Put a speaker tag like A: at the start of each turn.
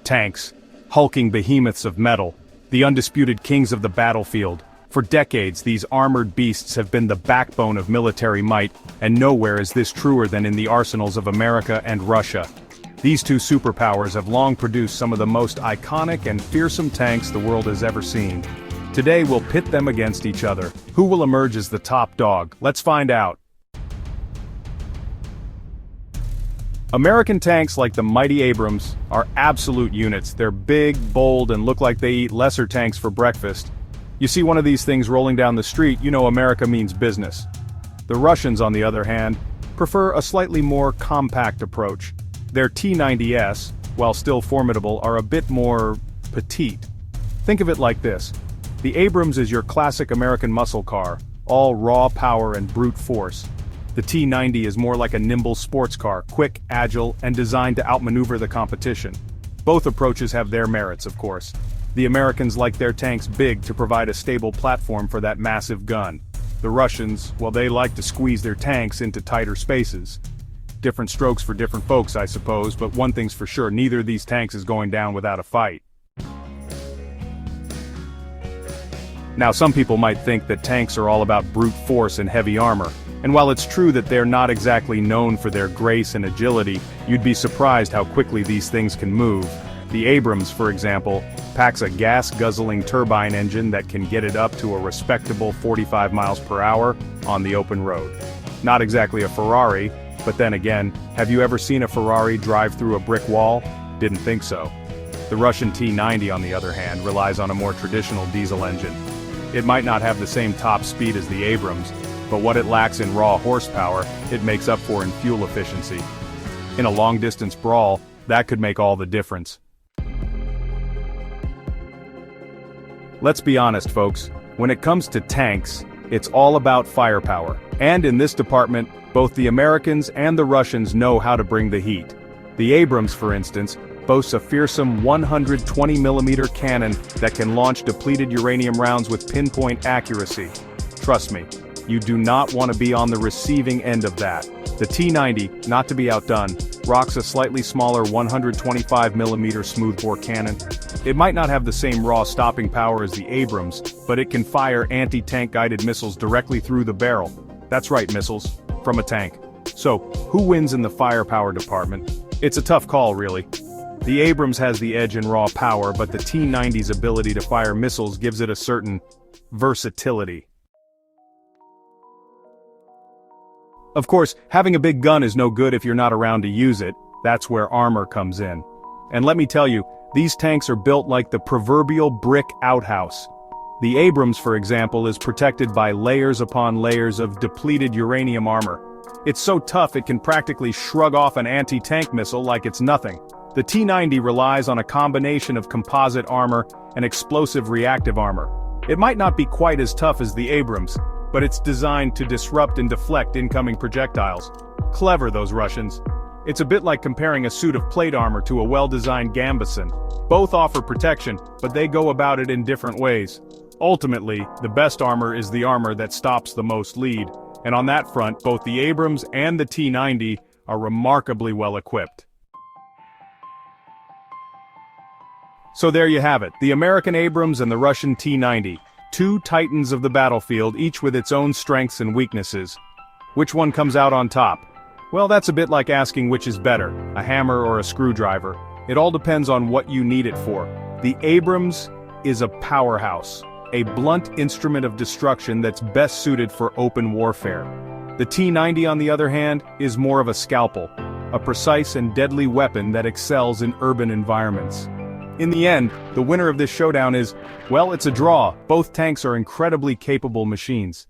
A: Tanks, hulking behemoths of metal, the undisputed kings of the battlefield. For decades, these armored beasts have been the backbone of military might, and nowhere is this truer than in the arsenals of America and Russia. These two superpowers have long produced some of the most iconic and fearsome tanks the world has ever seen. Today we'll pit them against each other. Who will emerge as the top dog? Let's find out. American tanks like the mighty Abrams are absolute units. They're big, bold, and look like they eat lesser tanks for breakfast. You see one of these things rolling down the street, you know America means business. The Russians, on the other hand, prefer a slightly more compact approach. Their T-90S, while still formidable, are a bit more petite. Think of it like this. The Abrams is your classic American muscle car, all raw power and brute force. The T-90 is more like a nimble sports car, quick, agile, and designed to outmaneuver the competition. Both approaches have their merits, of course. The Americans like their tanks big to provide a stable platform for that massive gun. The Russians, well, they like to squeeze their tanks into tighter spaces. Different strokes for different folks, I suppose, but one thing's for sure, neither of these tanks is going down without a fight. Now, some people might think that tanks are all about brute force and heavy armor. And while it's true that they're not exactly known for their grace and agility, you'd be surprised how quickly these things can move. The Abrams, for example, packs a gas-guzzling turbine engine that can get it up to a respectable 45 miles per hour on the open road. Not exactly a Ferrari, but then again, have you ever seen a Ferrari drive through a brick wall? Didn't think so. The Russian T-90, on the other hand, relies on a more traditional diesel engine. It might not have the same top speed as the Abrams, but what it lacks in raw horsepower, it makes up for in fuel efficiency. In a long-distance brawl, that could make all the difference. Let's be honest, folks, when it comes to tanks, it's all about firepower. And in this department, both the Americans and the Russians know how to bring the heat. The Abrams, for instance, boasts a fearsome 120mm cannon that can launch depleted uranium rounds with pinpoint accuracy. Trust me, you do not want to be on the receiving end of that. The T-90, not to be outdone, rocks a slightly smaller 125mm smoothbore cannon. It might not have the same raw stopping power as the Abrams, but it can fire anti-tank guided missiles directly through the barrel. That's right, missiles, from a tank. So, who wins in the firepower department? It's a tough call, really. The Abrams has the edge in raw power, but the T-90's ability to fire missiles gives it a certain versatility. Of course, having a big gun is no good if you're not around to use it. That's where armor comes in. And let me tell you, these tanks are built like the proverbial brick outhouse. The Abrams, for example, is protected by layers upon layers of depleted uranium armor. It's so tough it can practically shrug off an anti-tank missile like it's nothing. The T-90 relies on a combination of composite armor and explosive reactive armor. It might not be quite as tough as the Abrams, but it's designed to disrupt and deflect incoming projectiles. Clever, those Russians. It's a bit like comparing a suit of plate armor to a well-designed gambeson. Both offer protection, but they go about it in different ways. Ultimately, the best armor is the armor that stops the most lead, and on that front, both the Abrams and the T-90 are remarkably well equipped. So there you have it, the American Abrams and the Russian T-90. Two titans of the battlefield, each with its own strengths and weaknesses. Which one comes out on top? Well, that's a bit like asking which is better, a hammer or a screwdriver. It all depends on what you need it for. The Abrams is a powerhouse, a blunt instrument of destruction that's best suited for open warfare. The T-90, on the other hand, is more of a scalpel, a precise and deadly weapon that excels in urban environments. In the end, the winner of this showdown is, well, it's a draw. Both tanks are incredibly capable machines.